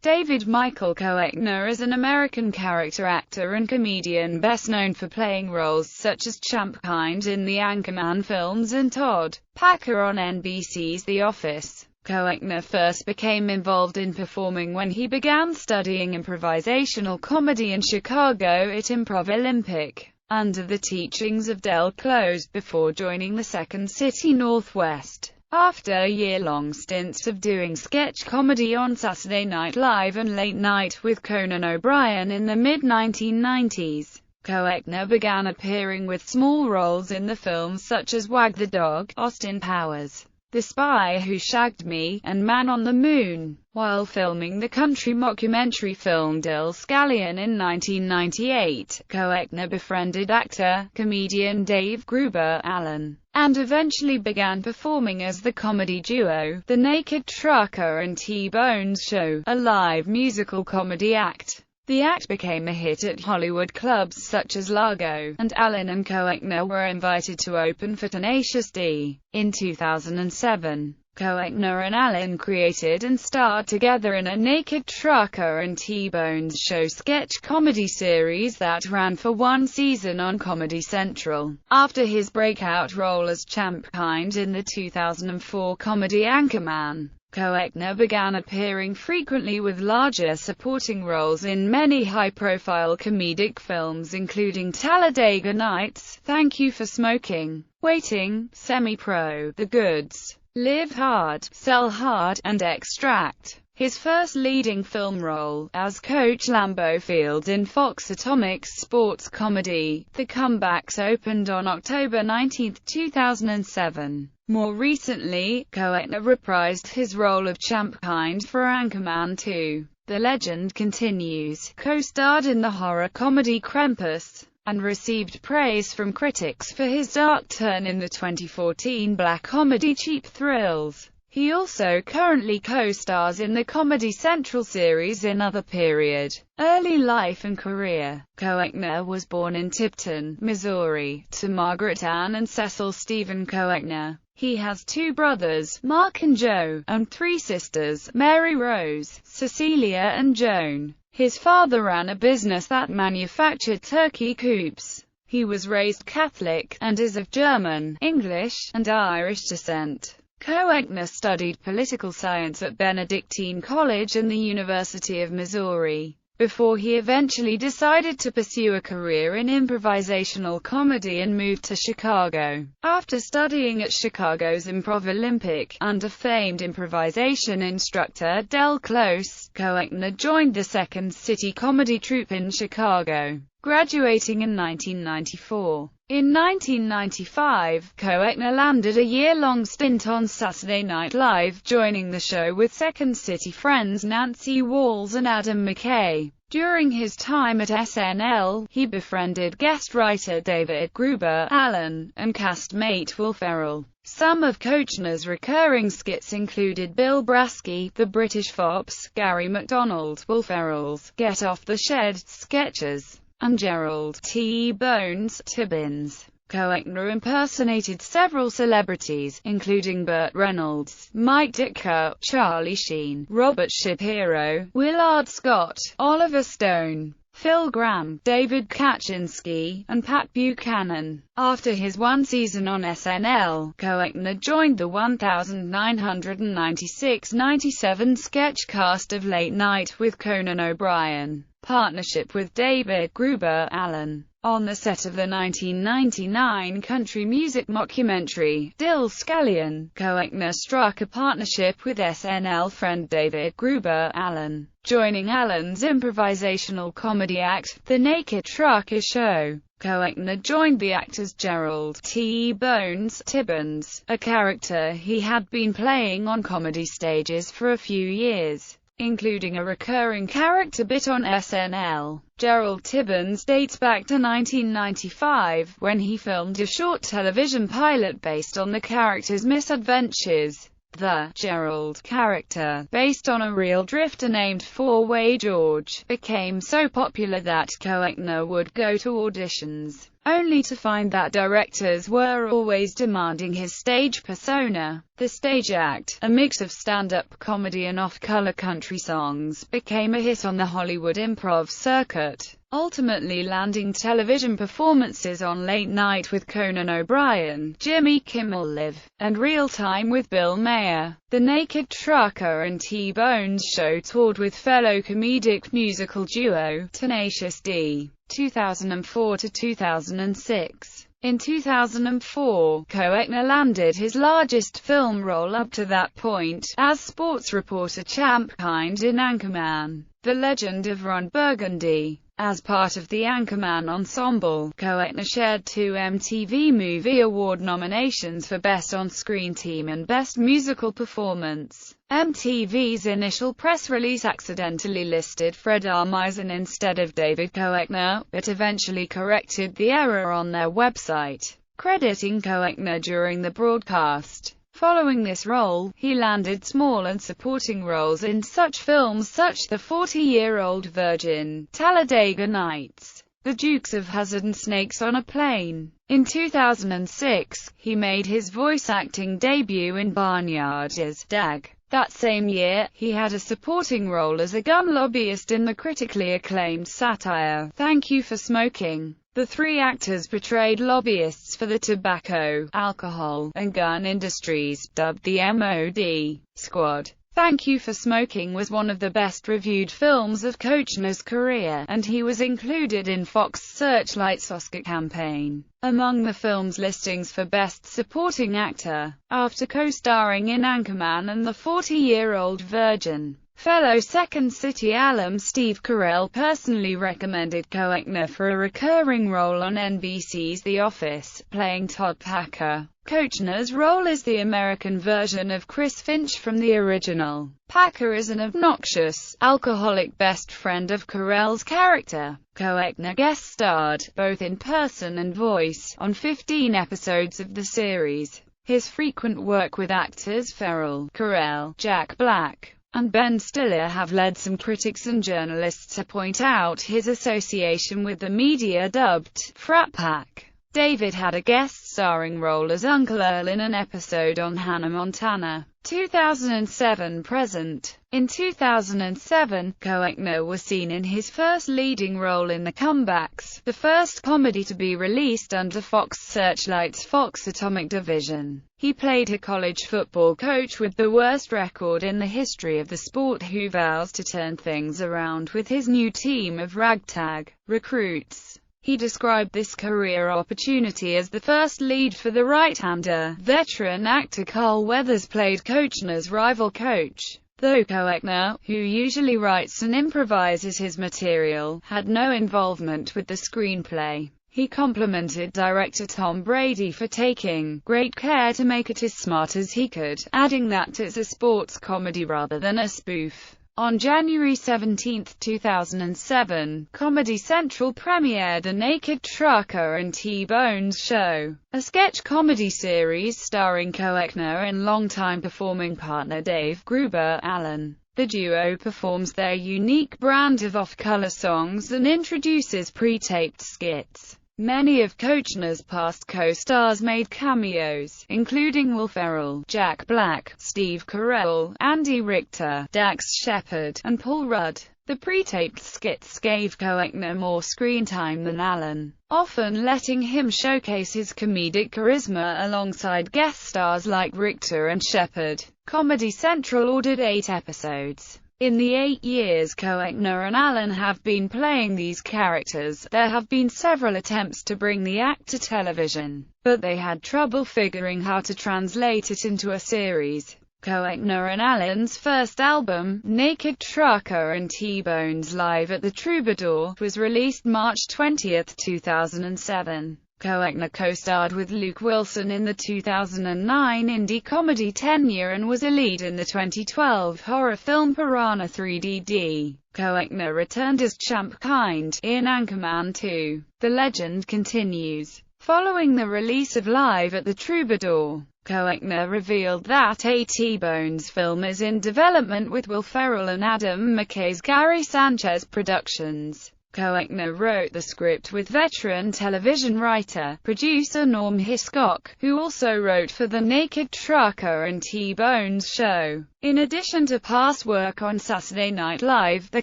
David Michael Koechner is an American character actor and comedian best known for playing roles such as Champ Kind in the Anchorman films and Todd Packer on NBC's The Office. Koechner first became involved in performing when he began studying improvisational comedy in Chicago at Improv Olympic, under the teachings of Del Close, before joining the Second City Northwest. After year-long stints of doing sketch comedy on Saturday Night Live and Late Night with Conan O'Brien in the mid-1990s, Koechner began appearing with small roles in the films such as Wag the Dog, Austin Powers, The Spy Who Shagged Me, and Man on the Moon. While filming the country mockumentary film Dill Scallion in 1998, Koechner befriended actor-comedian Dave Gruber Allen, and eventually began performing as the comedy duo The Naked Trucker and T-Bone's Show, a live musical comedy act. The act became a hit at Hollywood clubs such as Largo, and Allen and Koechner were invited to open for Tenacious D. In 2007, Koechner and Allen created and starred together in a Naked Trucker and T-Bone's Show sketch comedy series that ran for one season on Comedy Central. After his breakout role as Champ Kind in the 2004 comedy Anchorman, Koechner began appearing frequently with larger supporting roles in many high-profile comedic films including Talladega Nights, Thank You for Smoking, Waiting, Semi-Pro, The Goods, Live Hard, Sell Hard, and Extract. His first leading film role, as Coach Lambeau Field in Fox Atomic's sports comedy, The Comebacks, opened on October 19, 2007. More recently, Koechner reprised his role of Champ Kind for Anchorman 2. The Legend Continues, co-starred in the horror comedy Krampus, and received praise from critics for his dark turn in the 2014 black comedy Cheap Thrills. He also currently co-stars in the Comedy Central series Another Period. Early life and career. Koechner was born in Tipton, Missouri, to Margaret Ann and Cecil Stephen Koechner. He has two brothers, Mark and Joe, and three sisters, Mary Rose, Cecilia and Joan. His father ran a business that manufactured turkey coops. He was raised Catholic, and is of German, English, and Irish descent. Koechner studied political science at Benedictine College and the University of Missouri, before he eventually decided to pursue a career in improvisational comedy and moved to Chicago. After studying at Chicago's Improv Olympic, under famed improvisation instructor Del Close, Koechner joined the Second City comedy troupe in Chicago, graduating in 1994. In 1995, Koechner landed a year-long stint on Saturday Night Live, joining the show with Second City friends Nancy Walls and Adam McKay. During his time at SNL, he befriended guest writer David Gruber Allen, and castmate Will Ferrell. Some of Koechner's recurring skits included Bill Brasky, The British Fops, Gary McDonald, Will Ferrell's Get Off the Shed sketches, and Gerald T. Bones Tibbins. Koechner impersonated several celebrities, including Burt Reynolds, Mike Ditka, Charlie Sheen, Robert Shapiro, Willard Scott, Oliver Stone, Phil Gramm, David Kaczynski, and Pat Buchanan. After his one season on SNL, Koechner joined the 1996-97 sketch cast of Late Night with Conan O'Brien, partnership with David Gruber Allen. On the set of the 1999 country music mockumentary, Dill Scallion, Koechner struck a partnership with SNL friend David Gruber Allen, joining Allen's improvisational comedy act, The Naked Trucker Show. Koechner joined the act as Gerald T. Bones Tibbins, a character he had been playing on comedy stages for a few years, including a recurring character bit on SNL. Gerald Tibbins dates back to 1995, when he filmed a short television pilot based on the character's misadventures. The Gerald character, based on a real drifter named Four-Way George, became so popular that Koechner would go to auditions, only to find that directors were always demanding his stage persona. The stage act, a mix of stand-up comedy and off-color country songs, became a hit on the Hollywood improv circuit, ultimately landing television performances on Late Night with Conan O'Brien, Jimmy Kimmel Live, and Real Time with Bill Maher. The Naked Trucker and T-Bone's show toured with fellow comedic musical duo, Tenacious D, 2004 to 2006. In 2004, Koechner landed his largest film role up to that point, as sports reporter Champ Kind in Anchorman: The Legend of Ron Burgundy. As part of the Anchorman ensemble, Koechner shared 2 MTV Movie Award nominations for Best On-Screen Team and Best Musical Performance. MTV's initial press release accidentally listed Fred Armisen instead of David Koechner, but eventually corrected the error on their website, crediting Koechner during the broadcast. Following this role, he landed small and supporting roles in such films such The 40-Year-Old Virgin, Talladega Nights, The Dukes of Hazzard and Snakes on a Plane. In 2006, he made his voice acting debut in Barnyard as Dag. That same year, he had a supporting role as a gun lobbyist in the critically acclaimed satire, Thank You for Smoking. The 3 actors portrayed lobbyists for the tobacco, alcohol, and gun industries, dubbed the MOD Squad. Thank You for Smoking was one of the best-reviewed films of Koechner's career, and he was included in Fox Searchlight's Oscar campaign among the film's listings for Best Supporting Actor, after co-starring in Anchorman and The 40-Year-Old Virgin. Fellow Second City alum Steve Carell personally recommended Koechner for a recurring role on NBC's The Office, playing Todd Packer. Koechner's role is the American version of Chris Finch from the original. Packer is an obnoxious, alcoholic best friend of Carell's character. Koechner guest-starred, both in person and voice, on 15 episodes of the series. His frequent work with actors Ferrell, Carell, Jack Black, and Ben Stiller have led some critics and journalists to point out his association with the media dubbed Frat Pack. David had a guest-starring role as Uncle Earl in an episode on Hannah Montana. 2007-present. In 2007, Koechner was seen in his first leading role in The Comebacks, the first comedy to be released under Fox Searchlight's Fox Atomic division. He played a college football coach with the worst record in the history of the sport who vows to turn things around with his new team of ragtag recruits. He described this career opportunity as the first lead for the right-hander. Veteran actor Carl Weathers played Koechner's rival coach. Though Koechner, who usually writes and improvises his material, had no involvement with the screenplay, he complimented director Tom Brady for taking great care to make it as smart as he could, adding that it's a sports comedy rather than a spoof. On January 17, 2007, Comedy Central premiered The Naked Trucker and T-Bone's Show, a sketch comedy series starring Koechner and longtime performing partner Dave Gruber Allen. The duo performs their unique brand of off-color songs and introduces pre-taped skits. Many of Koechner's past co-stars made cameos, including Will Ferrell, Jack Black, Steve Carell, Andy Richter, Dax Shepard, and Paul Rudd. The pre-taped skits gave Koechner more screen time than Allen, often letting him showcase his comedic charisma alongside guest stars like Richter and Shepard. Comedy Central ordered 8 episodes. In the 8 years Koechner and Allen have been playing these characters, there have been several attempts to bring the act to television, but they had trouble figuring how to translate it into a series. Koechner and Allen's first album, Naked Trucker and T-Bone's Live at the Troubadour, was released March 20, 2007. Koechner co-starred with Luke Wilson in the 2009 indie comedy Tenure and was a lead in the 2012 horror film Piranha 3D. Koechner returned as Champ Kind in Anchorman 2. The legend continues. Following the release of Live at the Troubadour, Koechner revealed that a T-Bones film is in development with Will Ferrell and Adam McKay's Gary Sanchez Productions. Koechner wrote the script with veteran television writer, producer Norm Hiscock, who also wrote for The Naked Trucker and T-Bones Show. In addition to past work on Saturday Night Live, The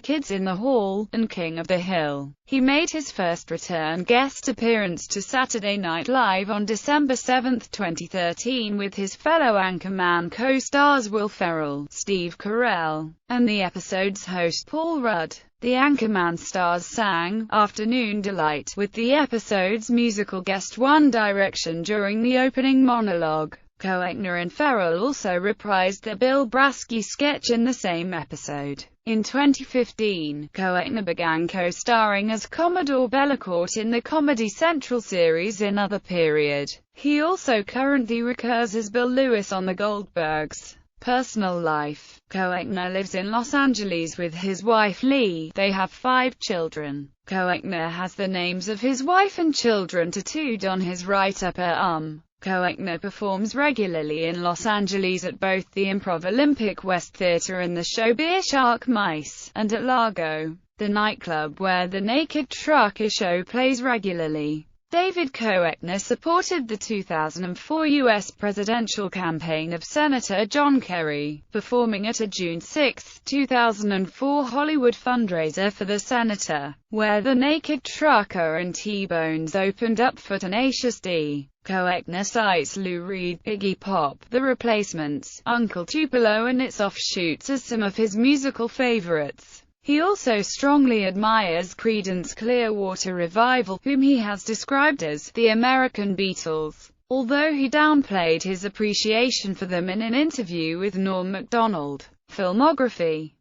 Kids in the Hall, and King of the Hill, he made his first return guest appearance to Saturday Night Live on December 7, 2013 with his fellow Anchorman co-stars Will Ferrell, Steve Carell, and the episode's host Paul Rudd. The Anchorman stars sang "Afternoon Delight" with the episode's musical guest One Direction during the opening monologue. Koechner and Ferrell also reprised the Bill Brasky sketch in the same episode. In 2015, Koechner began co-starring as Commodore Bellecourt in the Comedy Central series Another Period. He also currently recurs as Bill Lewis on The Goldbergs. Personal life. Koechner lives in Los Angeles with his wife Lee. They have 5 children. Koechner has the names of his wife and children tattooed on his right upper arm. Koechner performs regularly in Los Angeles at both the Improv Olympic West Theater and the show Beer Shark Mice, and at Largo, the nightclub where The Naked Trucker show plays regularly. David Koechner supported the 2004 U.S. presidential campaign of Senator John Kerry, performing at a June 6, 2004 Hollywood fundraiser for the senator, where The Naked Trucker and T-Bones opened up for Tenacious D. Koechner cites Lou Reed, Iggy Pop, The Replacements, Uncle Tupelo and its offshoots as some of his musical favorites. He also strongly admires Creedence Clearwater Revival, whom he has described as the American Beatles, although he downplayed his appreciation for them in an interview with Norm Macdonald. Filmography.